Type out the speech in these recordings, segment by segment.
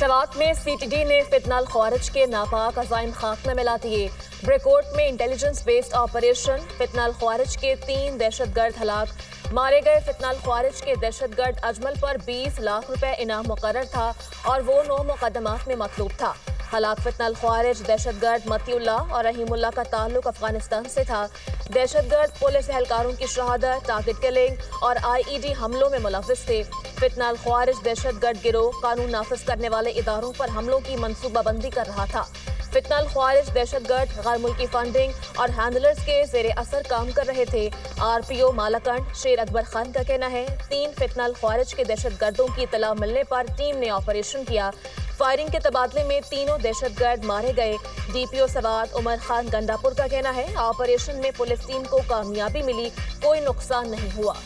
सवात में सीटीडी ने फितनाल ख्वारिज के नापाक अज़ाइम खाक में मिला दिए। ब्रिकोट में इंटेलिजेंस बेस्ड ऑपरेशन, फितनाल ख्वारिज के 3 दहशतगर्द हलाक। मारे गए फितनाल ख्वारिज के दहशतगर्द अजमल पर 20 लाख रुपए इनाम मुकर्रर था और वो 9 मुकदमात में मतलूब था। हलाक फितनाल ख्वारिज दहशतगर्द मतीउल्लाह और रहीमुल्लाह का ताल्लुक अफगानिस्तान से था। दहशतगर्द पुलिस एहलकारों की शहादत, टारगेट किलिंग और आईईडी हमलों में मुलव्विस थे। फितनाल ख्वारिज दहशतगर्द गिरोह कानून नाफिज करने वाले इदारों पर हमलों की मनसूबाबंदी कर रहा था। फितनाल ख्वारिज दहशतगर्द गैर मुल्की फंडिंग और हैंडलर्स के जेर असर काम कर रहे थे। आरपीओ मालाकंड शेर अकबर खान का कहना है 3 फितनाल ख्वारिज के दहशतगर्दों की इतला मिलने पर टीम ने ऑपरेशन किया। फायरिंग के तबादले में तीनों दहशतगर्द मारे गए। डीपीओ सवात उमर खान गंडापुर का कहना है ऑपरेशन में पुलिस टीम को कामयाबी मिली, कोई नुकसान नहीं हुआ।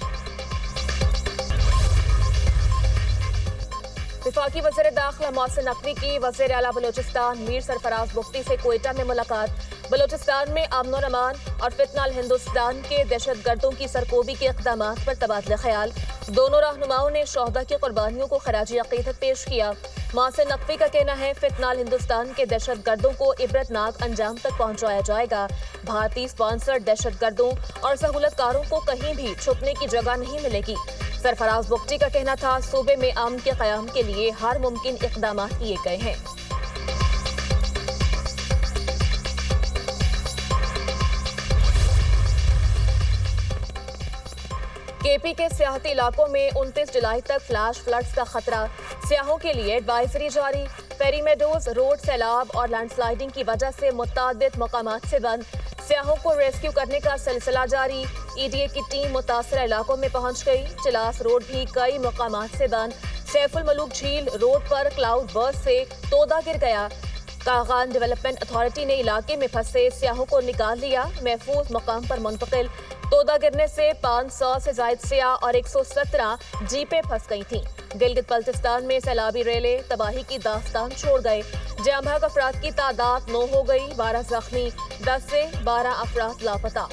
वफाकी वज़ीर दाखिला मोहसिन नकवी की वज़ीर आला बलोचिस्तान मीर सरफराज बुख्ती से कोयटा में मुलाकात। बलोचिस्तान में अमन और अमान और फितनाल हिंदुस्तान के दहशतगर्दों की सरकोबी के इक़दामात पर तबादला ख्याल। दोनों रहनुमाओं ने शोहदा की कुर्बानियों को खराजी अक़ीदत पेश किया। मोहसिन नकवी का कहना है फितनाल हिंदुस्तान के दहशतगर्दों को इबरतनाक अंजाम तक पहुँचाया जाएगा। भारतीय स्पॉन्सर्ड दहशतगर्दों और सहूलतकारों को कहीं भी छुपने की जगह नहीं मिलेगी। सरफराज बुख्ती का कहना था सूबे में अमन के क़याम के लिए हर मुमकिन इक़दाम किए गए हैं। केपी के सियाहती इलाकों में 29 जुलाई तक फ्लैश फ्लड्स का खतरा, सियाहों के लिए एडवाइजरी जारी। फेरी मेडोज रोड सैलाब और लैंडस्लाइडिंग की वजह से मुतादिद मकामात से बंद, सियाहों को रेस्क्यू करने का सिलसिला जारी। ईडीए की टीम मुतासर इलाकों में पहुंच गई। चिलास रोड भी कई मकामात से बंद। सैफुल मलूक झील रोड पर क्लाउड बर्स्ट से तोदा गिर गया। कागान डेवलपमेंट अथॉरिटी ने इलाके में फंसे सियाहों को निकाल लिया, महफूज मकाम पर मुंतकिल। तोदा गिरने से 500 से ज्यादा सियाह और 117 जीपें फंस गई थीं। गिलगित बल्तिस्तान में सैलाबी रेले तबाही की दास्तान छोड़ गए। जाम बहक अफराद की तादाद 9 हो गई, 12 जख्मी, 10 से 12 अफराद लापता।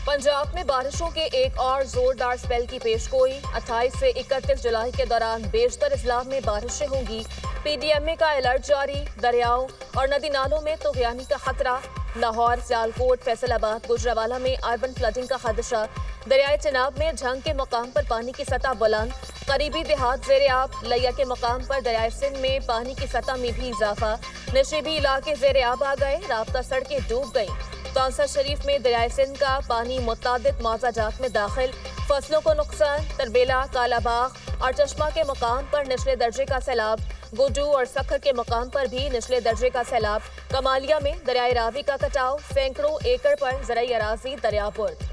पंजाब में बारिशों के एक और जोरदार स्पेल की पेशगोई। 28 से 31 जुलाई के दौरान बेशतर अजला में बारिशें होंगी। पीडीएमए का अलर्ट जारी। दरियाओं और नदी नालों में तूफ़ानी का खतरा। लाहौर, सियालकोट, फैसलाबाद, गुजरावाला में अर्बन फ्लडिंग का खदशा। दरियाए चिनाब में झंग के मकाम पर पानी की सतह बुलंद। करीबी देहात ज़ेर-ए-आब। लिया के मकाम पर दरियाए सिंध में पानी की सतह में भी इजाफा। नशीबी इलाके ज़ेर-ए-आब आ गए, राब्ता सड़कें डूब गईं। कौंसर शरीफ में दरियाए सिंध का पानी मुतादिद मौज़ाजात में दाखिल। फसलों को नुकसान। तरबेला, कालाबाग और चश्मा के मकाम पर निचले दर्जे का सैलाब। गुड्डू और सखर के मकाम पर भी निचले दर्जे का सैलाब। कमालिया में दरियाए रावी का कटाव। सैकड़ों एकड़ पर ज़राई अराज़ी दरियाबुर्द।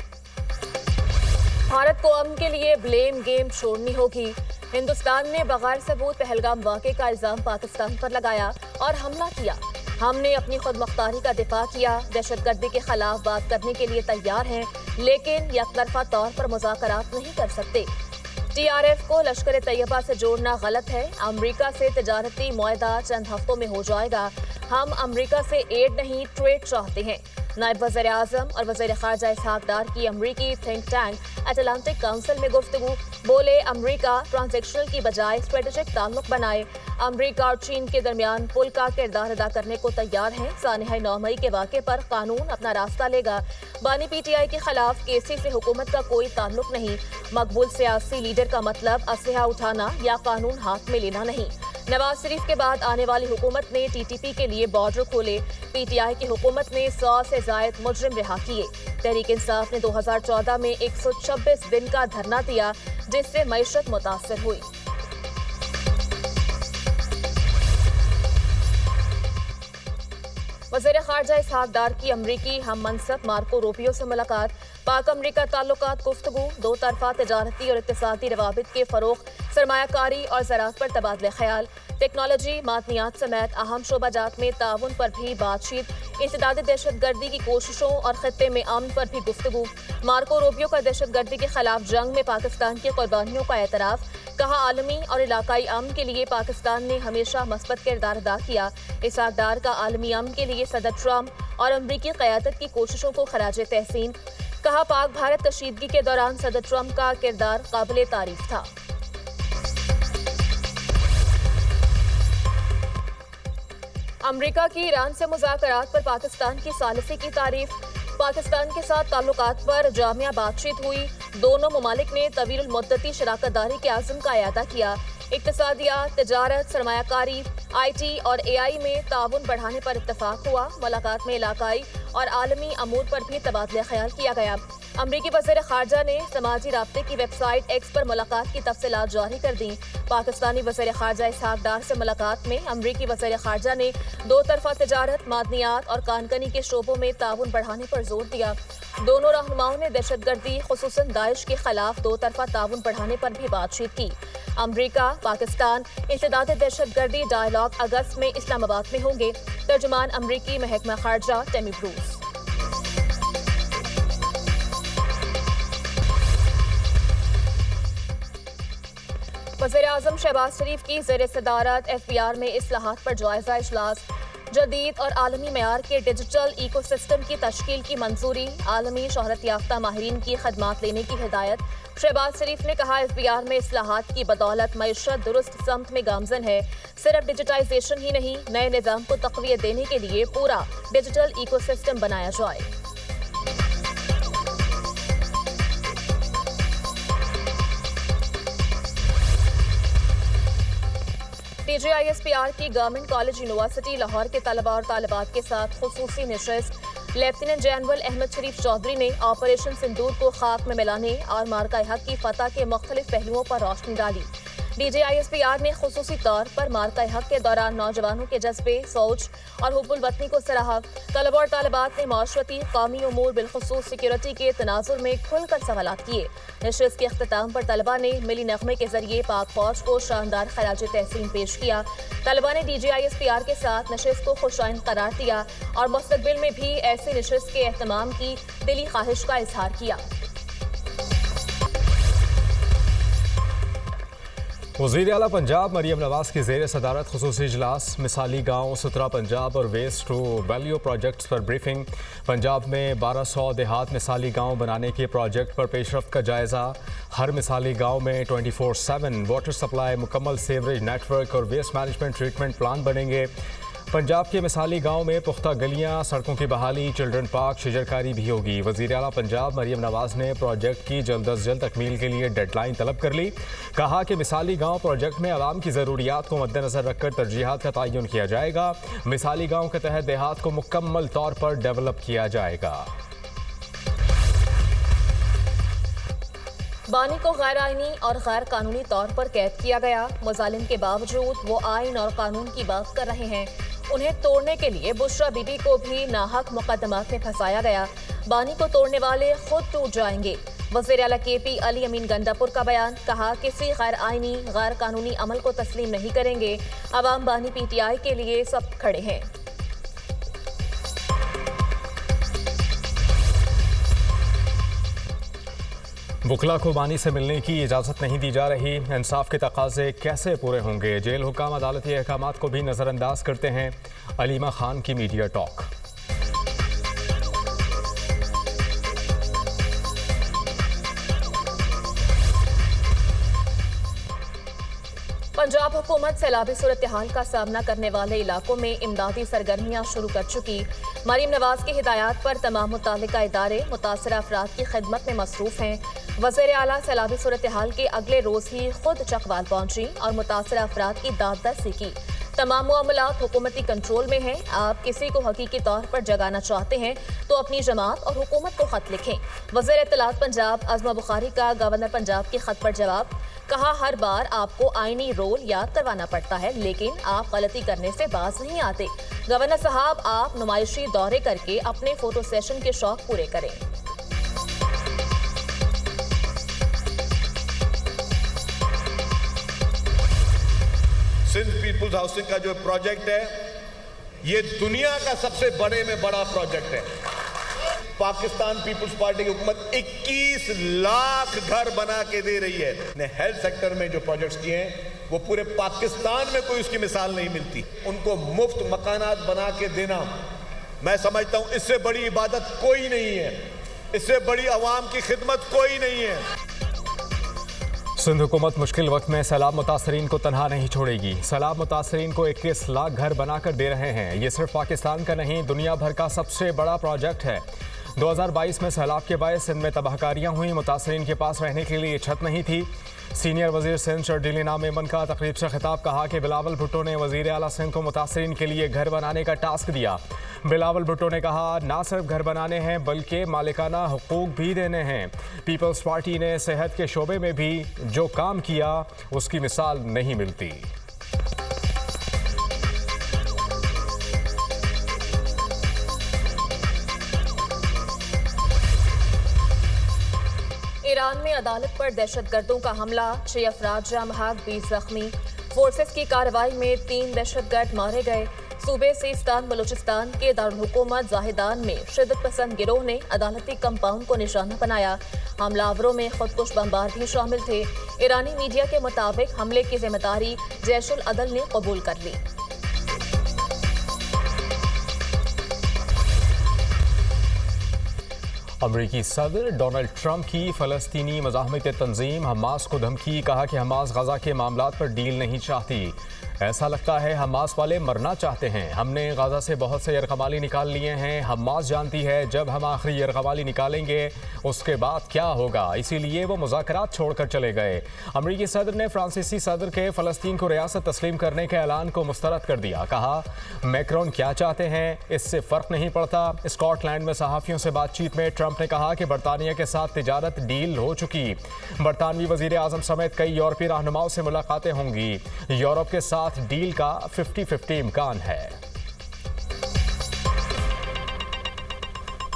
भारत को अमन के लिए ब्लेम गेम छोड़नी होगी। हिंदुस्तान ने बगैर सबूत पहलगाम वाक़े का इल्जाम पाकिस्तान पर लगाया और हमला किया। हमने अपनी खुद मुख्तारी का दिफा किया, दहशतगर्दी के खिलाफ बात करने के लिए तैयार हैं, लेकिन यकतरफा तौर पर मुज़ाकरात नहीं कर सकते। टीआरएफ को लश्कर तैयबा से जोड़ना गलत है। अमरीका से तिजारती मुआहदा चंद हफ्तों में हो जाएगा। हम अमरीका से एड नहीं ट्रेड चाहते हैं। नायब वज़ीर आज़म और वज़ीर ख़ारजा इसहाक डार की अमरीकी थिंक टैंक अटलांटिक काउंसिल में गुफ्तगू। बोले अमरीका ट्रांजेक्शनल की बजाय स्ट्रेटेजिक ताल्लुक बनाए। अमरीका और चीन के दरमियान पुल का किरदार अदा करने को तैयार है। सानहा 9 मई के वाक़े पर कानून अपना रास्ता लेगा। बानी पीटीआई के खिलाफ केसी से हुकूमत का कोई ताल्लुक नहीं। मकबूल सियासी लीडर का मतलब असलहा उठाना या कानून हाथ में लेना नहीं। नवाज शरीफ के बाद आने वाली हुकूमत ने टीटीपी के लिए बॉर्डर खोले। पीटीआई की हुकूमत ने 100 से ज़ायद मुजरिम रिहा किए। तहरीक इंसाफ ने 2014 में 126 दिन का धरना दिया, जिससे मईशत मुतासर हुई। वज़ीर ख़ारजा इसहाक डार की अमरीकी हम मनसब मार्को रूबियो से मुलाकात। पाक अमरीका ताल्लुकात गुफ्तगू। 2 तरफ़ा तजारती और इक़्तिसादी रवाबित के फ़रोग़, सरमायाकारी और ज़राअत पर तबादले ख्याल। टेक्नोलॉजी, मादनियात समेत अहम शोबाजात में ताउन पर भी बातचीत। इंसदाद दहशतगर्दी की कोशिशों और खत्ते में अमन पर भी गुफ्तगू। मार्को रूबियो का दहशतगर्दी के खिलाफ जंग में पाकिस्तान की कुर्बानियों का एतराफ़। कहा आलमी और इलाकाई अमन के लिए पाकिस्तान ने हमेशा मस्बत किरदार अदा किया। इसहाक डार का आलमी अमन के लिए सदर ट्रंप और अमरीकी क़यादत की कोशिशों को खराज तहसीन। कहा पाक भारत कशीदगी के दौरान सदर ट्रंप का किरदार काबिल तारीफ था। अमेरिका की ईरान से मुज़ाकरात पर पाकिस्तान की सालिसी की तारीफ। पाकिस्तान के साथ ताल्लुकात पर जामिया बातचीत हुई। दोनों ममालिक ने तवील मुद्दती शराकतदारी के आज़म का अयादा किया। इक्तिसादियात, तिजारत, सरमायाकारी, IT और AI में ताउन बढ़ाने पर इत्तफाक हुआ। मुलाकात में इलाकाई और आलमी अमूर पर भी तबादला ख्याल किया गया। अमरीकी वज़ीर ख़ारजा ने समाजी राब्ते की वेबसाइट X पर मुलाकात की तफसीलात जारी कर दी। पाकिस्तानी वज़ीर ख़ारजा इसहाक डार से मुलाकात में अमरीकी वज़ीर ख़ारजा ने दो तरफ़ा तिजारत, मादनियात और कानकनी के शोबों में ताउन बढ़ाने पर जोर दिया। दोनों रहनुमाओं ने दहशतगर्दी, खुसूसन दाइश के खिलाफ दो तरफ़ा ताउन बढ़ाने पर भी बातचीत की। अमरीका पाकिस्तान इंसदाद दहशतगर्दी डायलॉग अगस्त में इस्लामाबाद में होंगे। तर्जुमान अमरीकी महकमा ख़ारजा टेमी ब्रूस। वज़ीर-ए-आज़म शहबाज शरीफ की ज़ेर सदारत FBR में इस्लाहात पर जायजा इजलास। जदीद और आलमी मयार के डिजिटल इकोसिस्टम की तश्कील की मंजूरी। आलमी शोहरत याफ्ता माहिरीन की खदमात लेने की हिदायत। शहबाज शरीफ ने कहा, FBR में इस्लाहात की बदौलत मईशत दुरुस्त समत में गामजन है। सिर्फ डिजिटाइजेशन ही नहीं, नए निज़ाम को तक़वियत देने के लिए पूरा डिजिटल इकोसिस्टम बनाया जाए। TJISPR की गवर्नमेंट कॉलेज यूनिवर्सिटी लाहौर के तलबा और तालिबात के साथ खुसूसी नशिस्त। लेफ्टिनेंट जनरल अहमद शरीफ चौधरी ने ऑपरेशन सिंदूर को खाक में मिलाने और मार्का हक की फतह के मुख्तलिफ पहलुओं पर रोशनी डाली। DJISPR ने खुसूसी तौर पर मार्का हक के दौरान नौजवानों के जज्बे, सोच और हुब्बुल वतनी को सराहा। तलबा और तालिबात ने माशरती, कौमी उमूर, बिलखुसूस सिक्योरिटी के तनाजुर में खुलकर सवालात किए। नशिस्त के अख्तिताम पर तलबा ने मिली नगमे के जरिए पाक फौज को शानदार खराज तहसीन पेश किया। तलबा ने DJISPR के साथ नशिस्त को खुशाइन करार दिया और मुस्तकबिल में भी ऐसे नशिस्त के एहतमाम की दिली ख्वाहिश का इजहार किया। वज़ीर आला पंजाब मरियम नवाज की ज़ेर सदारत खुसूसी इजलास। मिसाली गाँव सुथरा पंजाब और वेस्ट टू वैल्यू प्रोजेक्ट्स पर ब्रीफिंग। पंजाब में 1200 देहात मिसाली गाँव बनाने के प्रोजेक्ट पर पेशरफ्त का जायज़ा। हर मिसाली गाँव में 24/7 वाटर सप्लाई, मुकम्मल सीवरेज नेटवर्क और वेस्ट मैनेजमेंट ट्रीटमेंट प्लान बनेंगे। पंजाब के मिसाली गाँव में पुख्ता गलियाँ, सड़कों की बहाली, चिल्ड्रन पार्क, शजरकारी भी होगी। वज़ीर आला पंजाब मरियम नवाज ने प्रोजेक्ट की जल्द अज जल्द तकमील के लिए डेडलाइन तलब कर ली। कहा कि मिसाली गाँव प्रोजेक्ट में आवाम की ज़रूरियात को मद्देनज़र रखकर तरजीहात का तयन किया जाएगा। मिसाली गाँव के तहत देहात को मुकम्मल तौर पर डेवलप किया जाएगा। बानी को गैर आइनी और गैर कानूनी तौर पर कैद किया गया। मुजालिम के बावजूद वो आइन और कानून की बात कर रहे हैं। उन्हें तोड़ने के लिए बुशरा बीबी को भी नाहक मुकदमात में फंसाया गया। बानी को तोड़ने वाले खुद टूट जाएंगे। वज़ीर आला KP अली अमीन गंडापुर का बयान। कहा, किसी गैर आइनी गैर कानूनी अमल को तस्लीम नहीं करेंगे। अवाम बानी PTI के लिए सब खड़े हैं। वकला को बानी से मिलने की इजाज़त नहीं दी जा रही। इंसाफ के तकाजे कैसे पूरे होंगे? जेल हुकाम अदालती अहकामात को भी नज़रअंदाज करते हैं। अलीमा खान की मीडिया टॉक। पंजाब हुकूमत सैलाबी सूरत हाल का सामना करने वाले इलाकों में इमदादी सरगर्मियां शुरू कर चुकी। मरीम नवाज की हिदायत पर तमाम मुतालिका इदारे मुतासरा अफराद की खिदमत में मसरूफ हैं। वज़ीर आला सैलाबी सूरत हाल के अगले रोज ही खुद चकवाल पहुंची और मुतासरा अफराद की दाददस्ती की। तमाम मामलात हुकूमती कंट्रोल में हैं। आप किसी को हकीकी तौर पर जगाना चाहते हैं तो अपनी जमात और हुकूमत को खत लिखें। वज़ीर इत्तलात पंजाब अज़मा बुखारी का गवर्नर पंजाब के खत पर जवाब। कहा, हर बार आपको आईनी रोल याद करवाना पड़ता है, लेकिन आप गलती करने से बाज नहीं आते। गवर्नर साहब, आप नुमाइशी दौरे करके अपने फोटो सेशन के शौक पूरे करें। सिंध पीपुल्स हाउसिंग का जो प्रोजेक्ट है, ये दुनिया का सबसे बड़े में बड़ा प्रोजेक्ट है। पाकिस्तान पीपुल्स पार्टी की हुकूमत 21 लाख घर बना के दे रही है। ने हेल्थ सेक्टर में जो प्रोजेक्ट्स किए हैं, वो पूरे पाकिस्तान में कोई उसकी मिसाल नहीं मिलती। उनको मुफ्त मकानात बना के देना, मैं समझता हूं इससे बड़ी इबादत कोई नहीं है, इससे बड़ी अवाम की खिदमत कोई नहीं है। सिंध हुकूमत मुश्किल वक्त में सैलाब मुतासरीन को तनहा नहीं छोड़ेगी। सैलाब मुतासरीन को 21 लाख घर बनाकर दे रहे हैं। ये सिर्फ पाकिस्तान का नहीं, दुनिया भर का सबसे बड़ा प्रोजेक्ट है। 2022 में सैलाब के बायस सिंध में तबाहकारियां हुई। मुतासरीन के पास रहने के लिए छत नहीं थी। सीनियर वजीर सिंध शर्जील इनाम मेमन का तकरीब से खिताब, कहा कि बिलावल भुट्टो ने वजीर आला सिंध को मुतासरीन के लिए घर बनाने का टास्क दिया। बिलावल भुट्टो ने कहा, ना सिर्फ घर बनाने हैं बल्कि मालिकाना हुकूक भी देने हैं। पीपल्स पार्टी ने सेहत के शोबे में भी जो काम किया उसकी मिसाल नहीं मिलती। ईरान में अदालत पर दहशतगर्दों का हमला, 6 अफराद जाँ बहक, 20 जख्मी। फोर्सेस की कार्रवाई में 3 दहशतगर्द मारे गए। सूबे सीस्तान बलूचिस्तान के दारुल हुकूमत जाहिदान में शिद्दत पसंद गिरोह ने अदालती कंपाउंड को निशाना बनाया। हमलावरों में खुदकुश बमबार भी शामिल थे। ईरानी मीडिया के मुताबिक हमले की जिम्मेदारी जैश उल अदल ने कबूल कर ली। अमरीकी सदर डोनाल्ड ट्रंप की फ़लस्तीनी मज़ाहमत तंजीम हमास को धमकी, कहा कि हमास गजा के मामलात पर डील नहीं चाहती। ऐसा लगता है हमास वाले मरना चाहते हैं। हमने गजा से बहुत से यरगमाली निकाल लिए हैं। हमास जानती है जब हम आखिरी यरगमाली निकालेंगे उसके बाद क्या होगा, इसीलिए वो मुज़ाकरात छोड़कर चले गए। अमरीकी सदर ने फ्रांसीसी सदर के फ़लस्तीन को रियासत तस्लीम करने के ऐलान को मुस्तरद कर दिया। कहा, मैक्रोन क्या चाहते हैं इससे फ़र्क नहीं पड़ता। स्कॉटलैंड में सहाफ़ियों से बातचीत में ट्रंप ने कहा कि बरतानिया के साथ तिजारत डील हो चुकी। बरतानवी वज़ीर आज़म समेत कई यूरोपीय रहनुमाओं से मुलाकातें होंगी। यूरोप के साथ डील का 50-50 इम्कान है।